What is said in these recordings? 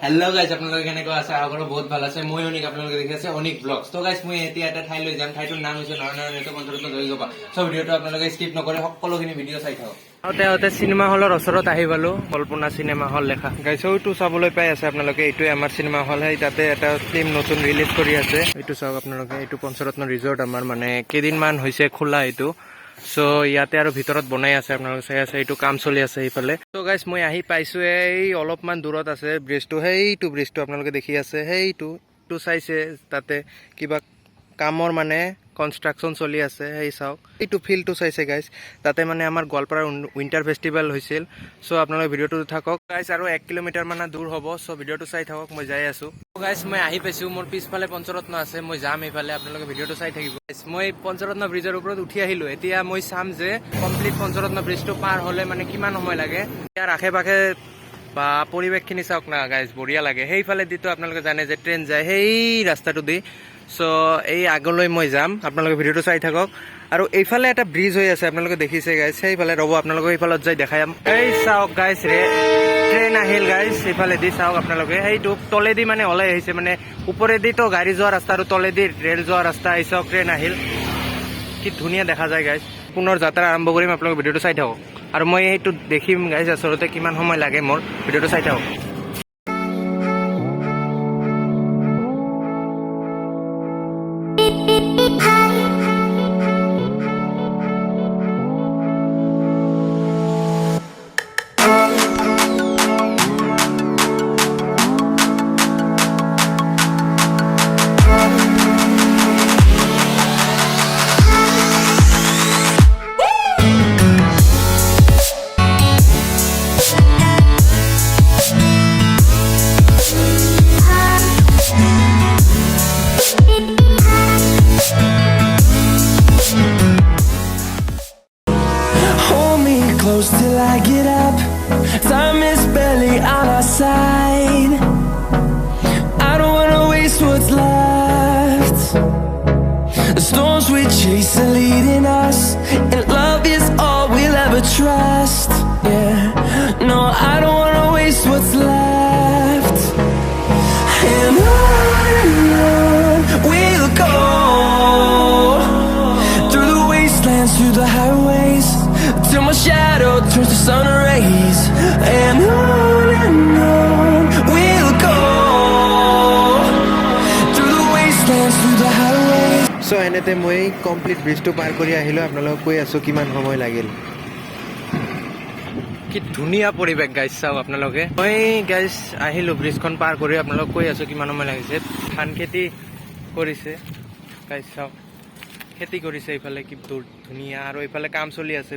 Hello guys আপোনালোকে কেনেকৈ আছে আগৰো বহুত ভাল আছে মই অনিক আপোনালোকে দেখি আছে অনিক ব্লগছ তো গাইস মই এতিয়া এটা ঠাই লৈ যাম ঠাইটোৰ নাম হৈছে নৰনাৰায়ণ এটা পঞ্চৰত্ন ধৰি গবা সো ভিডিওটো আপোনালোকে স্কিপ নকৰে সকলোখিনি ভিডিও চাই থাকক আতে সিনেমা হলৰ ওচৰত আহি পালো কল্পনা সিনেমা হল লেখা গাইস ওইটো চাবলৈ পাই আছে আপোনালোকে এইটোৱে আমাৰ সিনেমা হল হয় তাতে এটা ফিল্ম নতুন ৰিলিজ কৰি আছে এইটো চাওক আপোনালোকে এইটো পঞ্চৰত্ন ৰিজৰ্ট আমাৰ মানে কেদিনমান হৈছে খোলা এইটো সো ইয়াতে আৰু ভিতৰত বনাই আছে আপোনালোকে চাই আছে এইটো কাম চলি আছে এইফালে তো গাইস মই আহি পাইছো এই অলপমান দূৰত আছে ব্ৰিজটো হেইটো ব্ৰিজটো আপোনালোকে দেখি আছে হেইটো তো চাইছে তাতে কিবা কামৰ মানে কনস্ট্ৰাকশন চলি আছে হেই চাওক এইটো ফিল্ডটো চাইছে গাইস তাতে মানে আমাৰ গোৱালপাৰাৰ উইন্টাৰ ফেষ্টিভেল হৈছিল সো আপোনালোকে ভিডিওটো থাকক গাইস আৰু 1 কিলোমিটাৰ মান দূৰ হ'ব সো ভিডিওটো চাই থাকক মই যাই আছো গাইস মই আহি পাইছো মোৰ পিছফালে পঞ্চৰত্ন আছে মই যাম এইফালে আপোনালোকে ভিডিওটো চাই থাকিব গাইস মই পঞ্চৰত্ন ব্ৰিজৰ ওপৰত উঠি আহিলো এতিয়া মই চাম যে কমপ্লিট পঞ্চৰত্ন ব্ৰিজটো পাৰ হলে মানে কিমান সময় লাগে ইয়াৰ আশে-পাশে বা পৰিৱেশখিনি চাওক না গাইস বঢ়িয়া লাগে সেইফালে দিটো আপোনালোকে জানে যে ট্ৰেইন যায় সেই ৰাস্তাটো দি সো এই আগলৈ মই যাম আপোনালোকে ভিডিওটো চাই থাকক আৰু এইফালে এটা ব্ৰিজ হৈ আছে আপোনালোকে দেখিছে গাইস সেইফালে ৰব আপোনালোকে এইফালত যাই দেখাম এই চাওক গাইস ৰে ট্ৰেইন আহিল গাইস এইফালে দি চাওক আপোনালোকে এইটো তলেদি মানে ওলাই আহিছে মানে ওপৰেদি তো গাড়ী যোৱা ৰাস্তা আৰু তলেদি ৰেল যোৱা ৰাস্তা এই চাওক ট্ৰেইন আহিল কি ধুনীয়া দেখা যায় গাইস পুনৰ যাত্ৰা আৰম্ভ কৰিম আপোনালোকে ভিডিওটো চাই থাকক আৰু মই এইটো দেখিম গাইস আচলতে কিমান সময় লাগে মোৰ ভিডিওটো চাই থাকক Close till I get up. Time is barely on our side. I don't wanna waste what's left. The storms we chase are leading us, and love is all we'll ever trust. Yeah, no, I don't wanna waste what's left. And on we'll go, through the wastelands, through the highways, till my shadow turns to sun rays. And on we'll go, through the wastelands, through the highways. So এনেতে মই complete ব্ৰিজটো পাৰ কৰি আহিলো আপোনালোকক কৈ আছো কিমান সময় লাগিল কি ধুনীয়া পৰিৱেশ গাইস চাওক আপোনালোকে মই গাইস আহিলো ব্ৰিজখন পাৰ কৰি আপোনালোকক কৈ আছো কিমান সময় লাগিছে ধান খেতি কৰিছে গাইস চাওক খেতি কৰিছে এইফালে কি ধুনীয়া আৰু এইফালে কাম চলি আছে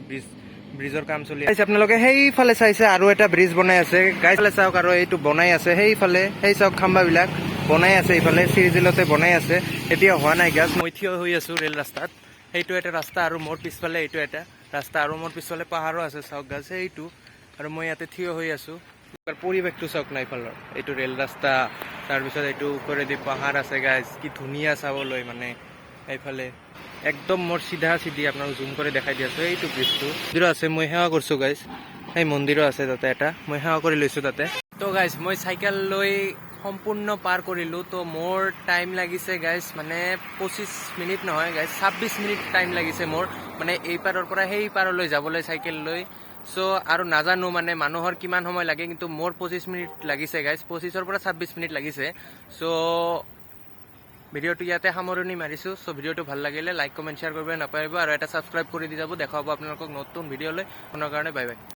ব্ৰিজৰ কাম চলি আছে আপোনালোকে সেইফালে চাইছে আৰু এটা ব্ৰিজ বনাই আছে গাইস চাওক আৰু এইটো বনাই আছে সেইফালে সেই চাওক খাম্বাবিলাক বনাই আছে এইফালে চিৰিজিলতে বনাই আছে এতিয়া হোৱা নাই গাইস মই থিয় হৈ আছো ৰেল ৰাস্তাত সেইটো এটা ৰাস্তা আৰু মোৰ পিছফালে এইটো এটা ৰাস্তা আৰু মোৰ পিছফালে পাহাৰো আছে চাওক গাইস এইটো আৰু মই ইয়াতে থিয় হৈ আছো পৰিৱেশটো চাওক না এইফালৰ এইটো ৰেল ৰাস্তা তাৰপিছত এইটো ওপৰেদি পাহাৰ আছে গাইস কি ধুনীয়া চাবলৈ মানে এইফালে একদম মোৰ সিধা সিধি আপোনাক জুম কৰি দেখাই দি আছো এইটো ব্ৰিজটো মন্দিৰ আছে মই সেৱা কৰিছো গাইস এই মন্দিৰো আছে তাতে এটা মই সেৱা কৰি লৈছো তাতে তো গাইস মই চাইকেল লৈ সম্পূৰ্ণ পাৰ কৰিলো তো মোৰ টাইম লাগিছে গাইস মানে 25 মিনিট নহয় গাইস 26 মিনিট টাইম লাগিছে মোৰ মানে এই পাৰৰ পৰা সেই পাৰলৈ যাবলৈ চাইকেল লৈ সো আৰু নাজানো মানে মানুহৰ কিমান সময় লাগে কিন্তু মোৰ 25 মিনিট লাগিছে গাইস 25 ৰ পৰা 26 মিনিট লাগিছে সো ভিডিওটো ইয়াতে সামৰণি মাৰিছো সো ভিডিওটো ভাল লাগিলে লাইক কমেন্ট শেয়াৰ কৰিব নাপাহৰিব আৰু এটা সাবস্ক্ৰাইব কৰি দি যাব দেখা হ'ব আপোনালোকক নতুন ভিডিও লৈ পুনৰ কাৰণে বাই বাই